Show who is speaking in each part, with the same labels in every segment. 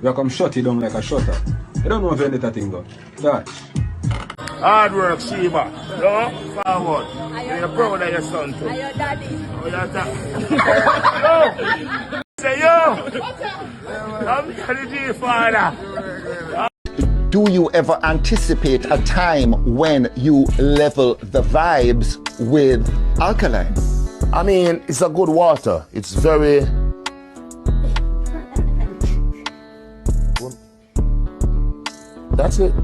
Speaker 1: You come shut it down like a shutter. You don't know if you let that thing go. Dutch.
Speaker 2: Hard work, Sheba. No? Forward. You're proud of your son too.
Speaker 3: Are your daddy?
Speaker 2: Oh, your daddy. Yo! Say yo! I'm the father.
Speaker 4: Do you ever anticipate a time when you level the vibes with Alkaline?
Speaker 5: I mean, it's a good water. It's very... That's it.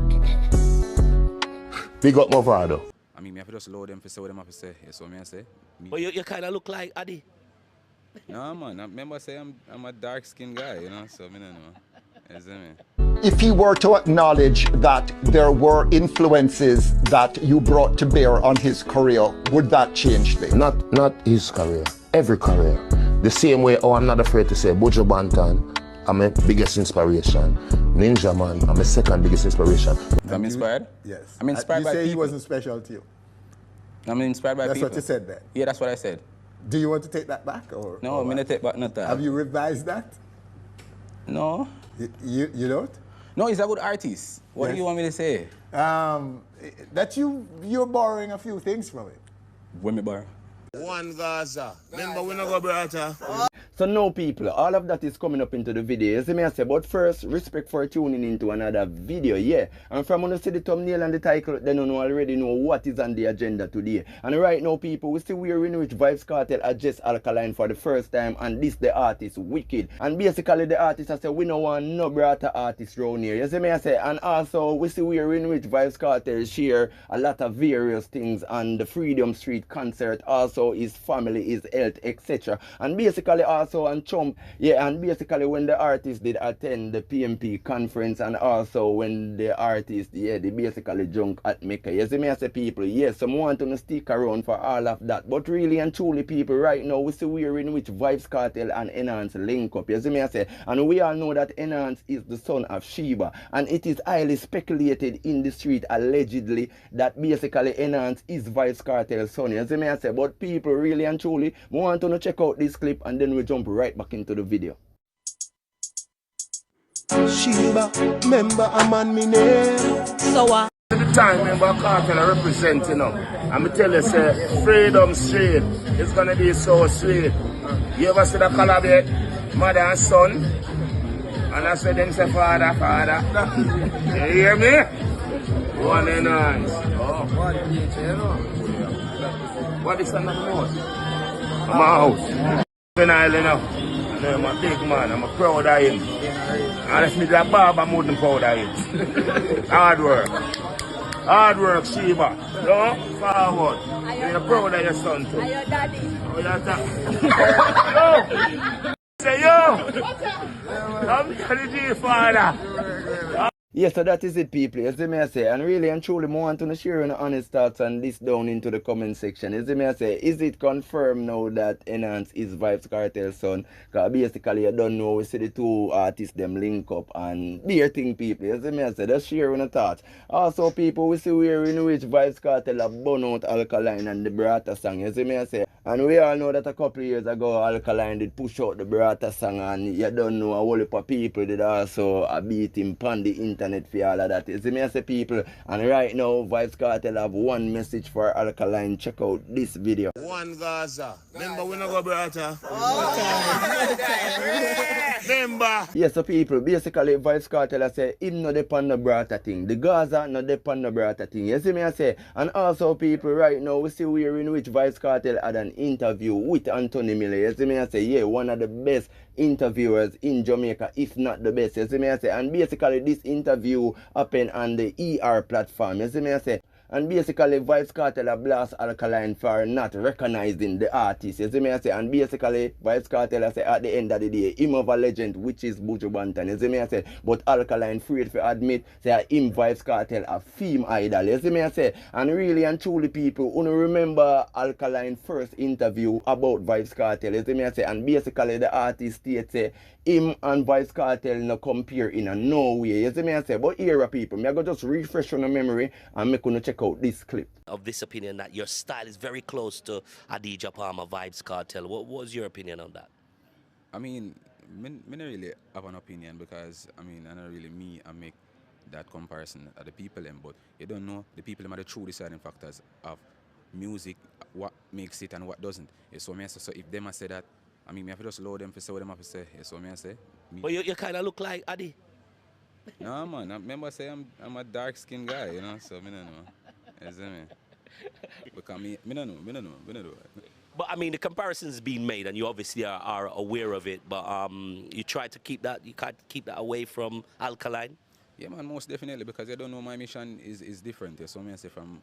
Speaker 5: Big up mavado.
Speaker 6: I mean, I have to just load them for say what them have to say. You saw me I say? Me.
Speaker 7: But you kind of look like Addy.
Speaker 6: No, man. I remember I say I'm a dark-skinned guy, you know? So, I don't know. You see me?
Speaker 4: If he were to acknowledge that there were influences that you brought to bear on his career, would that change things?
Speaker 5: Not his career. Every career. The same way, I'm not afraid to say Buju Banton, I'm my biggest inspiration. Ninja Man, I'm my second biggest inspiration.
Speaker 6: I'm inspired?
Speaker 8: Yes.
Speaker 6: I'm inspired by people.
Speaker 8: You say he wasn't special to you.
Speaker 6: I'm inspired by people.
Speaker 8: That's what you said then.
Speaker 6: Yeah, that's what I said.
Speaker 8: Do you want to take that back?
Speaker 6: No, I'm going to take back nothing.
Speaker 8: Have you revised that?
Speaker 6: No.
Speaker 8: You don't?
Speaker 6: No, he's a good artist. What do you want me to say?
Speaker 8: That you're borrowing a few things from it.
Speaker 6: When me borrow?
Speaker 2: One Gaza. Remember we no go brother.
Speaker 9: So now people, all of that is coming up into the video. You see me I say, but first, respect for tuning into another video, yeah. And from when you see the thumbnail and the title, then you already know what is on the agenda today. And right now people, we see we're in which Vybz Kartel address Alkaline for the first time, and this the artist Wicked. And basically the artist I say, we don't want no brother artist around here. You see me I say, and also we see we're in which Vybz Kartel share a lot of various things on the Freedom Street concert, also his family, his health, etc. And basically also and Chump, yeah, and basically when the artist did attend the PMP conference, and also when the artist, yeah, they basically drunk at Mecca. You see me I say people, yes, some want to stick around for all of that, but really and truly people, right now we see we're in which Vybz Kartel and Nhance link up. You see me I say, and we all know that Nhance is the son of Sheba, and it is highly speculated in the street allegedly that basically Nhance is Vybz Kartel's son. You see me I say, but people really and truly, we want to check out this clip and then we jump right back into the video.
Speaker 10: Sheba, member a man me name.
Speaker 3: So what?
Speaker 2: At the time, remember Cartel I represent, you know. I'm tell you, say, Freedom Street is gonna be so sweet. You ever see the collab yet? Mother and son? And I said them say father. You hear me? One and nice. Oh. What is that about? I'm out. I'm a big man, I'm proud of him. And if me the barber, I'm more than proud of him. Hard work, Sheba. No? Forward. You're proud of your son too.
Speaker 3: Are your daddy?
Speaker 2: Oh, your daddy. Yo! Say yo! I'm the father.
Speaker 9: Yeah, so that is it people, you see me I say, and really and truly I want to share your honest thoughts on this down into the comment section. You see me I say, is it confirmed now that Nhance is Vybz Kartel's son? Because basically you don't know, we see the two artists them link up and their thing people, you see me I say, just share your thoughts. Also people, we see we're in which Vybz Kartel have burn out Alkaline and the Brata song, you see me I say. And we all know that a couple of years ago Alkaline did push out the Brata song, and you don't know a whole heap of people did also beat him on the internet for all of that. You see me I say people, and right now Vybz Kartel have one message for Alkaline. Check out this video.
Speaker 2: One Gaza. Remember we no go brother. Remember.
Speaker 9: Yes, so people, basically Vybz Kartel I say him no depend on the Brata thing. The Gaza no depend on the Brata thing. You see me I say, and also people right now we see we're in which Vybz Kartel had an interview with Anthony Miller. You see me I say, yeah, one of the best interviewers in Jamaica, if not the best. You see me I say, and basically this interview happened on the ER platform. You see me I say, and basically Vybz Kartel a blast Alkaline for not recognizing the artist. You see me I say, and basically Vybz Kartel I say at the end of the day, him of a legend which is Buju Banton. You see me I say, but Alkaline afraid to admit say him Vybz Kartel a film idol. You see me I say, and really and truly people, who remember Alkaline first interview about Vybz Kartel. You see me I say, and basically the artist states say him and Vybz Kartel no compare in a no way. You see me I say, but here people, me I go just refresh on the memory and make you check out this clip.
Speaker 7: Of this opinion that your style is very close to Adidja Palmer, Vybz Kartel. What was your opinion on that?
Speaker 6: I mean, me don't really have an opinion because, I mean, I don't really I make that comparison of the people them, but you don't know the people them are the true deciding factors of music, what makes it and what doesn't. Yeah, so me I say, so if them I say that, I mean, me have to just load them for say what them have to say. Yeah, so me I say.
Speaker 7: But you kind of look like Addy.
Speaker 6: No man, I remember say I'm a dark skinned guy, you know, so me don't know. You see me? Because me don't know.
Speaker 7: But I mean, the comparison's being made, and you obviously are aware of it. But you try to keep that. You can't keep that away from Alkaline.
Speaker 6: Yeah, man, most definitely, because you don't know my mission is different. Yeah, so me I say from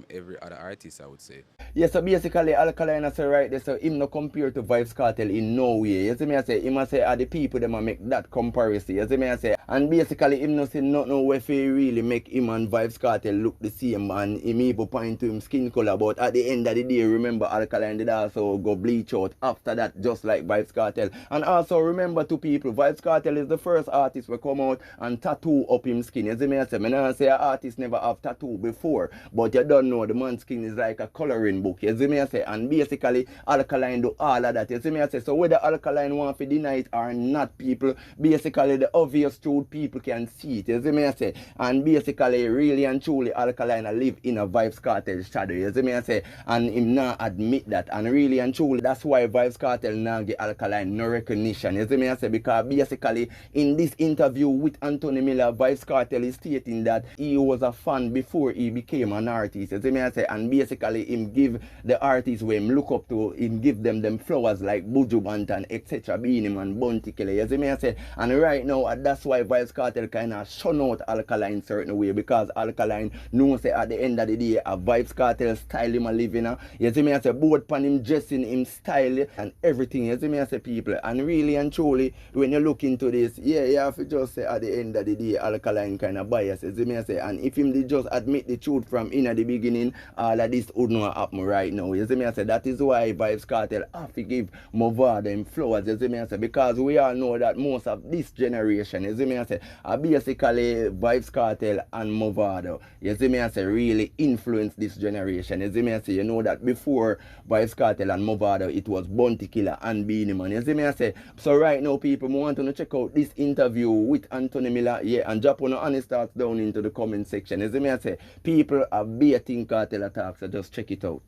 Speaker 6: every other artist, I would say.
Speaker 9: Yeah, so basically Alkaline I say right there, so him no compare to Vybz Kartel in no way. You see me I say, him I say are the people them a make that comparison. You see me I say, and basically him no say nothing where he really make him and Vybz Kartel look the same, and him even point to him skin color. But at the end of the day, remember Alkaline did also go bleach out after that, just like Vybz Kartel. And also remember to people, Vybz Kartel is the first artist who come out and tattoo up him skin. You see me I say, I say an artist never have tattoo before, but you don't know the man's skin is like a coloring book. You see me I say, and basically Alkaline do all of that. You see me I say, so whether Alkaline want to deny it or not, people, basically the obvious truth people can see it. You see me I say, and basically really and truly Alkaline live in a Vybz Kartel shadow. You see me I say, and him not admit that, and really and truly that's why Vybz Kartel now give Alkaline no recognition. You see me I say, because basically in this interview with Anthony Miller, Vybz Kartel is stating that he was a fan before he became an artist. You see me I say, and basically him give the artists where him look up to, him give them flowers like Buju Banton, etc. Beanie Man, Bounty Killer. You see me I say, and right now that's why Vybz Kartel kind of shun out Alkaline certain way, because Alkaline knows say at the end of the day a Vybz Kartel style him a living. You see me I say, both pan him dressing, him style and everything. You see me I say, people, and really and truly when you look into this, yeah, you have to just say at the end of the day Alkaline kind of biased. You see me I say, and if him did just admit the truth from in the beginning, all of this would not happen right now. You see me I say, that is why Vybz Kartel have to give mavado them flowers. You see me I say, because we all know that most of this generation, you see me I say, are basically Vybz Kartel and mavado. You see me I say, really influence this generation. You see me I say, you know that before Vybz Kartel and mavado it was Bounty Killer and Beanie Man. You see me I say, so right now people want to check out this interview with Anthony Miller, yeah, and drop on honest thoughts down into the comment section. You see me I say, people are baiting Kartel attacks, so just check it out.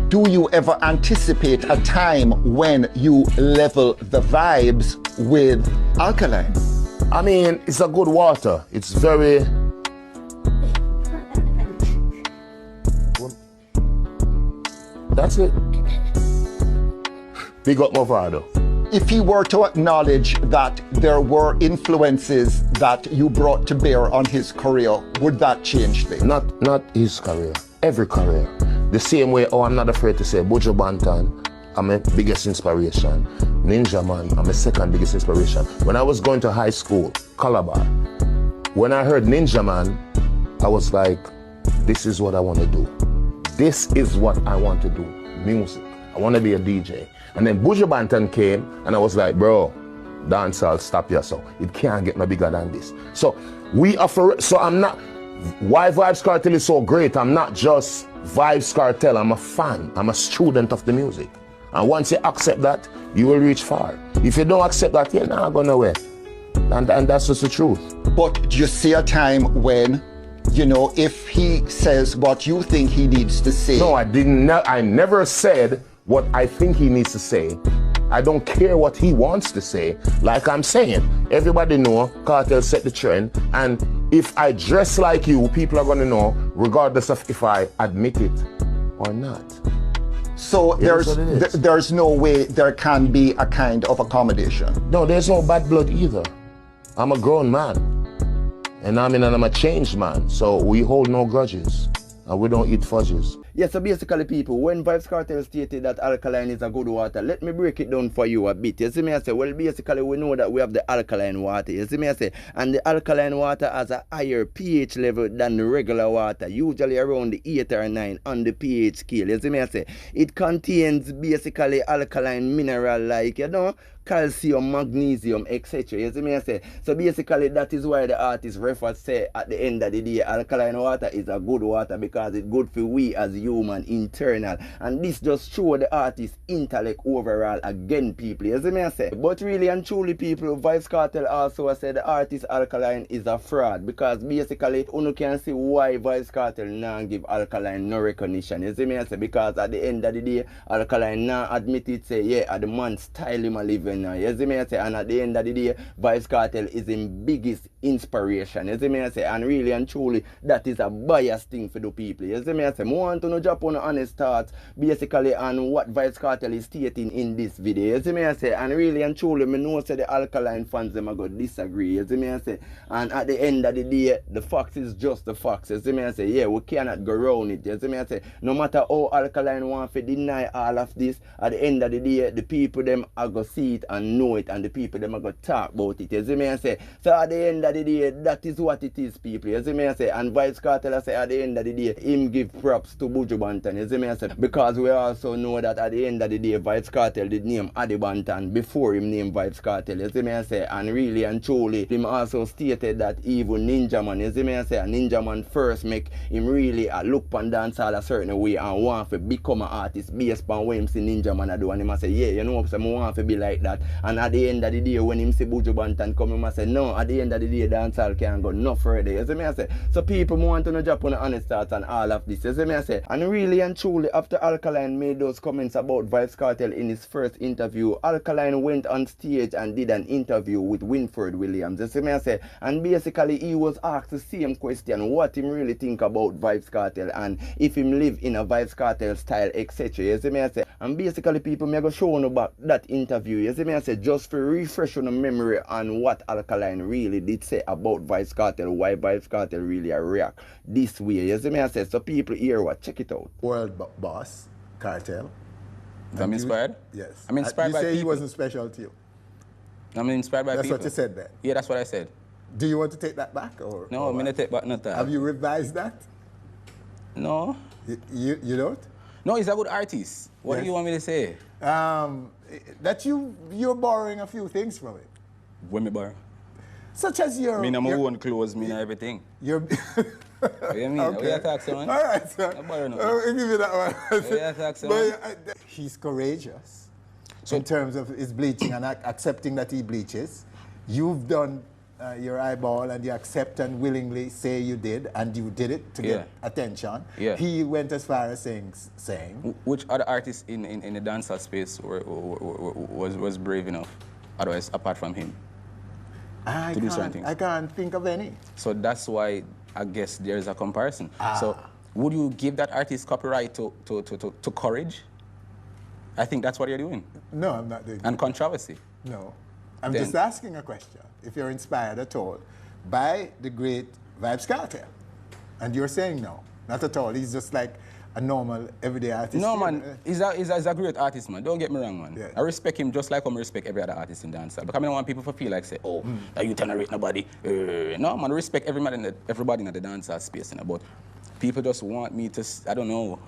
Speaker 4: Do you ever anticipate a time when you level the vibes with Alkaline?
Speaker 5: I mean, it's a good water. It's very... That's it. Big up mavado.
Speaker 4: If he were to acknowledge that there were influences that you brought to bear on his career, would that change things?
Speaker 5: Not his career, every career. The same way, I'm not afraid to say Buju Banton, I'm my biggest inspiration. Ninja Man, I'm my second biggest inspiration. When I was going to high school, Calabar, when I heard Ninja Man, I was like, this is what I want to do. This is what I want to do, music. I want to be a DJ. And then Buju Banton came, and I was like, bro, dancehall, stop yourself. It can't get no bigger than this. So we offer, so I'm not, why Vybz Kartel is so great, I'm not just Vybz Kartel, I'm a fan, I'm a student of the music. And once you accept that, you will reach far. If you don't accept that, you're not going nowhere. And that's just the truth.
Speaker 4: But do you see a time when, you know, if he says what you think he needs to say?
Speaker 5: No, I never said what I think he needs to say. I don't care what he wants to say. Like I'm saying, everybody know Kartel set the trend, and if I dress like you, people are gonna know, regardless of if I admit it or not.
Speaker 4: So there's no way there can be a kind of accommodation?
Speaker 5: No, there's no bad blood either. I'm a grown man, and I'm a changed man, so we hold no grudges, and we don't eat fudges.
Speaker 9: Yeah, so basically people, when Vybz Kartel stated that Alkaline is a good water, let me break it down for you a bit. You see me I say, well basically we know that we have the alkaline water, you see me I say, and the alkaline water has a higher pH level than the regular water, usually around the 8 or 9 on the pH scale, you see me I say. It contains basically alkaline mineral like, you know, calcium, magnesium, etc. You see me I say? So basically that is why the artist reference say at the end of the day, alkaline water is a good water because it's good for we as human internal. And this just show the artist intellect overall again, people. You see me I say? But really and truly, people, Vybz Kartel also said the artist Alkaline is a fraud, because basically you can see why Vybz Kartel now give Alkaline no recognition. You see me I say? Because at the end of the day, Alkaline now admit it, say, yeah, at the man style him a living now. You see me I say? And at the end of the day, Vybz Kartel is his biggest inspiration. You see me I say? And really and truly, that is a biased thing for the people. You see me I say? I want to know drop on honest thoughts basically on what Vybz Kartel is stating in this video. You see me I say? And really and truly, me know say the Alkaline fans them are going to disagree. You see me I say? And at the end of the day, the facts is just the facts. You see me I say? Yeah, we cannot go around it. You see me I say? No matter how Alkaline want to deny all of this, at the end of the day, the people them are going to see it and know it, and the people them are going to talk about it. You see me I say? So at the end of the day, that is what it is, people. You see me I say? And Vybz Kartel I say at the end of the day, him give props to Buju Banton. You see me I say? Because we also know that at the end of the day, Vybz Kartel did name Adi Banton before him name Vybz Kartel. You see me I say? And really and truly, him also stated that even Ninja Man, you see me I say? Ninja Man first make him really look upon dancehall a certain way and want to become an artist based on what him see Ninja Man do. And him say, yeah, you know, so I want to be like that. And at the end of the day, when him see Buju Banton come, him say, no, at the end of the day, dancehall can't go no further. You see me I say? So people want to know drop on the honest thoughts and all of this. You see me I say? And really and truly, after Alkaline made those comments about Vybz Kartel in his first interview, Alkaline went on stage and did an interview with Winford Williams. You see me I say? And basically he was asked the same question, what him really think about Vybz Kartel and if him live in a Vybz Kartel style, etc. You see me I say? And basically people me go show you back that interview. You see me I say? Just for refresh on the memory on what Alkaline really did say about Vybz Kartel, why Vybz Kartel really react this way. You see me I say? So people here what, check it out.
Speaker 8: World boss, Kartel.
Speaker 1: I'm inspired?
Speaker 8: Yes.
Speaker 1: I'm inspired by
Speaker 8: You say
Speaker 1: people.
Speaker 8: he wasn't special to you.
Speaker 1: I'm inspired by
Speaker 8: That's
Speaker 1: people.
Speaker 8: what you said there.
Speaker 1: Yeah, that's what I said.
Speaker 8: Do you want to take that back?
Speaker 1: No, I'm going to take back nothing.
Speaker 8: Have you revised that?
Speaker 1: No.
Speaker 8: You don't?
Speaker 1: No, he's a good artist. What do you want me to say?
Speaker 8: That you're borrowing a few things from it.
Speaker 1: When me borrow?
Speaker 8: Such as your...
Speaker 1: Me my own clothes, me everything.
Speaker 8: Your...
Speaker 1: What do you mean?
Speaker 8: Okay.
Speaker 1: What you talk, son?
Speaker 8: All right, sir. I'll give you that one.
Speaker 1: What you talk, son?
Speaker 8: He's courageous in terms of his bleaching and accepting that he bleaches. You've done your eyeball and you accept and willingly say you did, and you did it to get attention.
Speaker 1: Yeah.
Speaker 8: He went as far as saying.
Speaker 1: Which other artist in the dancehall space was brave enough, otherwise, apart from him?
Speaker 8: I can't think of any.
Speaker 1: So that's why I guess there's a comparison. So would you give that artist copyright to courage? I think that's what you're doing.
Speaker 8: No, I'm not doing that.
Speaker 1: And controversy.
Speaker 8: No. I'm just asking a question. If you're inspired at all by the great Vybz Kartel, and you're saying no, not at all. He's just like a normal, everyday artist.
Speaker 1: No, man. He's a great artist, man. Don't get me wrong, man.
Speaker 8: Yeah.
Speaker 1: I respect him just like I respect every other artist in dancehall. Because I don't want people to feel like, say, oh, you tolerate nobody. No, man. I respect everybody in the dancehall space. But people just want me to, I don't know.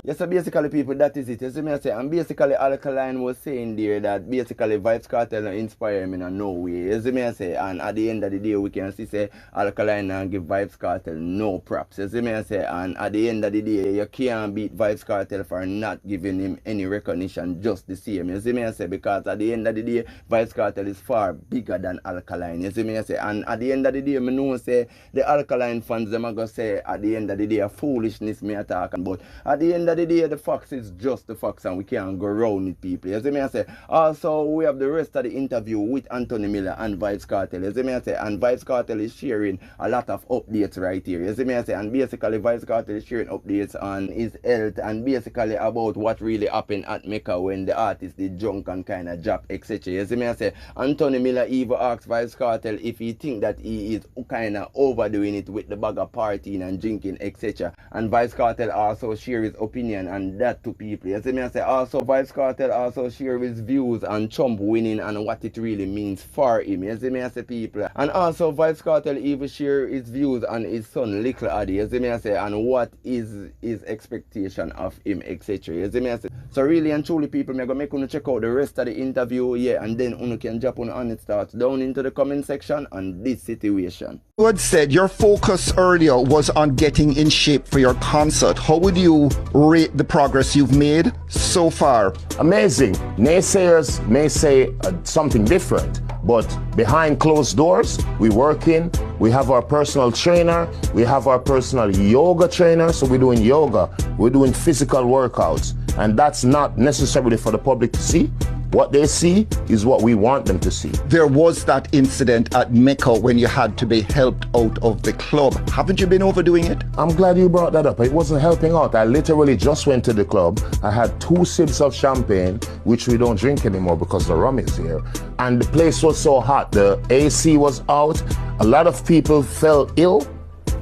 Speaker 9: Yes, so basically, people, that is it. You see me I say, and basically, Alkaline was saying there that basically Vybz Kartel inspire him in no way. You see me I say, and at the end of the day, we can see say Alkaline and give Vybz Kartel no props. You see me I say, and at the end of the day, you can't beat Vybz Kartel for not giving him any recognition just the same. You see me I say, because at the end of the day, Vybz Kartel is far bigger than Alkaline. You see me I say, and at the end of the day, I know say the Alkaline fans them are gonna say at the end of the day, foolishness me attack, but at the end of the day, the facts is just the facts, and we can't go around it, people. You see me I say? Also, we have the rest of the interview with Anthony Miller and Vybz Kartel. You see me I say? And Vybz Kartel is sharing a lot of updates right here. You see me I say? And basically, Vybz Kartel is sharing updates on his health and basically about what really happened at Mecca when the artist did drunk and kind of drop, etc. You see me I say? Anthony Miller even asked Vybz Kartel if he think that he is kind of overdoing it with the bag of partying and drinking, etc. And Vybz Kartel also share his opinion on that to people. You see me I say? Also, Vybz Kartel also share his views on Trump winning and what it really means for him. You see me I say, people? And also, Vybz Kartel even share his views on his son, Little Addy. You see me I say? And what is his expectation of him, etc. You see me I say? So really and truly, people, I'm going to make you check out the rest of the interview, and then you can drop on honest thoughts down into the comment section on this situation.
Speaker 4: Word said your focus earlier was on getting in shape for your concert. How would you rate the progress you've made so far?
Speaker 5: Amazing. Naysayers may say something different, but behind closed doors, we're working. We have our personal trainer. We have our personal yoga trainer. So we're doing yoga. We're doing physical workouts. And that's not necessarily for the public to see. What they see is what we want them to see.
Speaker 4: There was that incident at Mecca when you had to be helped out of the club. Haven't you been overdoing it?
Speaker 5: I'm glad you brought that up. It wasn't helping out. I literally just went to the club. I had 2 sips of champagne, which we don't drink anymore because the rum is here. And the place was so hot. The AC was out. A lot of people fell ill,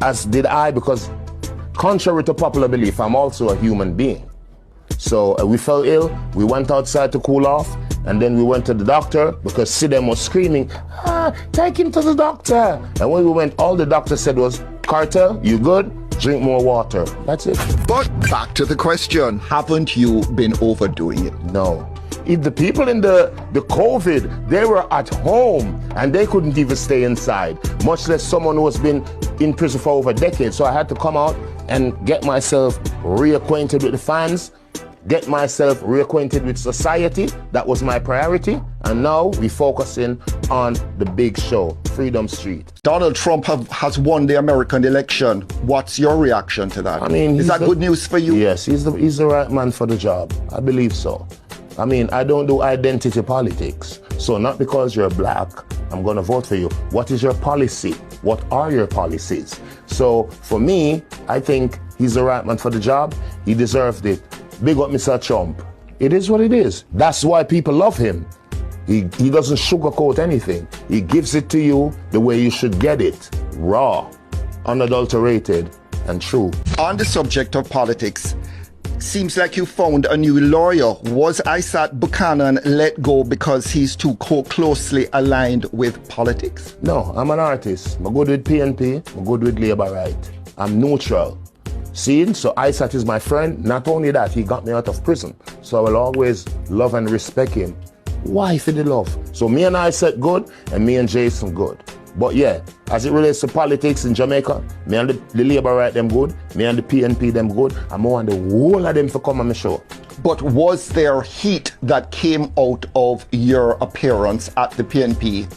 Speaker 5: as did I, because contrary to popular belief, I'm also a human being. So we fell ill, we went outside to cool off, and then we went to the doctor because Sidem was screaming, take him to the doctor. And when we went, all the doctor said was, Kartel, you good? Drink more water. That's it.
Speaker 4: But back to the question, haven't you been overdoing it?
Speaker 5: No. If the people in the COVID, they were at home and they couldn't even stay inside, much less someone who has been in prison for over a decade. So I had to come out and get myself reacquainted with the fans, get myself reacquainted with society. That was my priority. And now we're focusing on the big show, Freedom Street.
Speaker 4: Donald Trump has won the American election. What's your reaction to that?
Speaker 5: I mean,
Speaker 4: is that good news for you?
Speaker 5: Yes, he's the right man for the job. I believe so. I mean, I don't do identity politics. So not because you're black, I'm going to vote for you. What is your policy? What are your policies? So for me, I think he's the right man for the job. He deserved it. Big up Mr. Trump. It is what it is. That's why people love him. He doesn't sugarcoat anything. He gives it to you the way you should get it. Raw, unadulterated, and true.
Speaker 4: On the subject of politics, seems like you found a new lawyer. Was Isaac Buchanan let go because he's too closely aligned with politics?
Speaker 5: No, I'm an artist. I'm good with PNP. I'm good with Labour Right. I'm neutral. See, so Isaac is my friend. Not only that, he got me out of prison. So I will always love and respect him. Why for the love? So me and Isaac good, and me and Jason good. But yeah, as it relates to politics in Jamaica, me and the Labour Right them good, me and the PNP them good, and I want the whole of them to come on my show.
Speaker 4: But was there heat that came out of your appearance at the PNP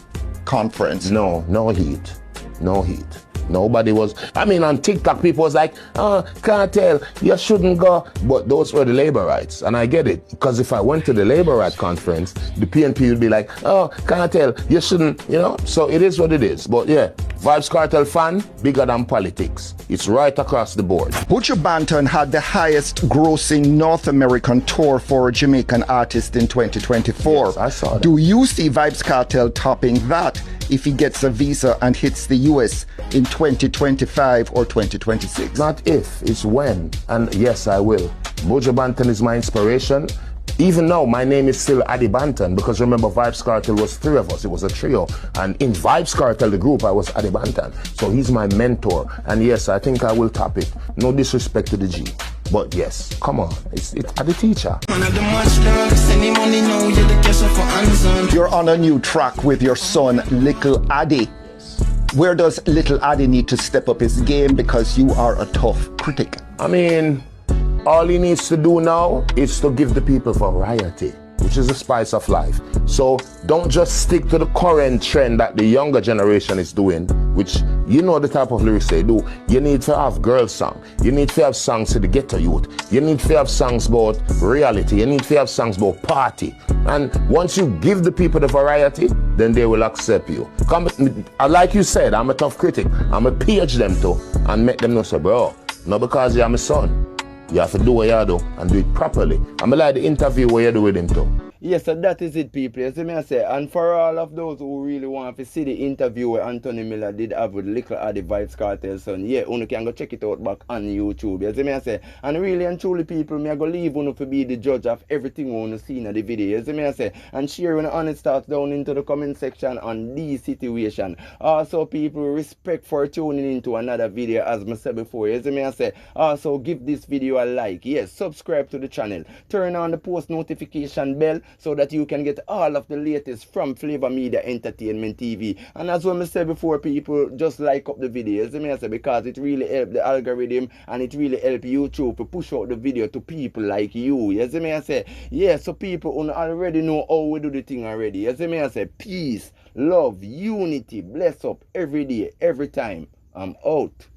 Speaker 4: conference?
Speaker 5: No, no heat. No heat. Nobody was, I mean, on TikTok, people was like, Kartel, you shouldn't go. But those were the Labour Rights. And I get it. Because if I went to the Labour Right conference, the PNP would be like, Kartel, you shouldn't, you know. So it is what it is. But yeah, Vybz Kartel fan, bigger than politics. It's right across the board.
Speaker 4: Buju Banton had the highest grossing North American tour for a Jamaican artist in 2024.
Speaker 5: Yes, I saw that.
Speaker 4: Do you see Vybz Kartel topping that if he gets a visa and hits the US in 2025 or 2026?
Speaker 5: Not if, it's when. And yes, I will. Buju Banton is my inspiration. Even now, my name is still Adi Banton, because remember, Vybz Kartel was 3 of us. It was a trio. And in Vybz Kartel, the group, I was Adi Banton. So he's my mentor. And yes, I think I will top it. No disrespect to the G. But yes, come on, it's Adi teacher.
Speaker 4: You're on a new track with your son, Little Adi. Where does Little Adi need to step up his game, because you are a tough critic?
Speaker 5: I mean, all he needs to do now is to give the people variety, which is the spice of life. So don't just stick to the current trend that the younger generation is doing, which you know the type of lyrics they do. You need to have girl song. You need to have songs to the ghetto youth. You need to have songs about reality. You need to have songs about party. And once you give the people the variety, then they will accept you. Like you said, I'm a tough critic. I'm a page them too and make them know, say, bro, not because you're my son. You have to do what you do and do it properly. I'm like the interview where you do with him too.
Speaker 9: Yes, so that is it, people. As I say, and for all of those who really want to see the interview where Anthony Miller did have with Little Adi Vybz Kartel son, yeah, you can go check it out back on YouTube. As I say, and really and truly, people, me I go leave you to be the judge of everything you want to see in the video. As I say, and share your honest thoughts down into the comment section on this situation. Also, people, respect for tuning into another video, as I said before. As I say, also give this video a like. Yes, subscribe to the channel. Turn on the post notification bell so that you can get all of the latest from Flava Media Entertainment TV. And as well I said before, people just like up the videos, I say, because it really helps the algorithm and it really helps YouTube to push out the video to people like you. You see me I say, yeah, so people who already know how we do the thing already. You see me I say, peace, love, unity, bless up every day, every time. I'm out.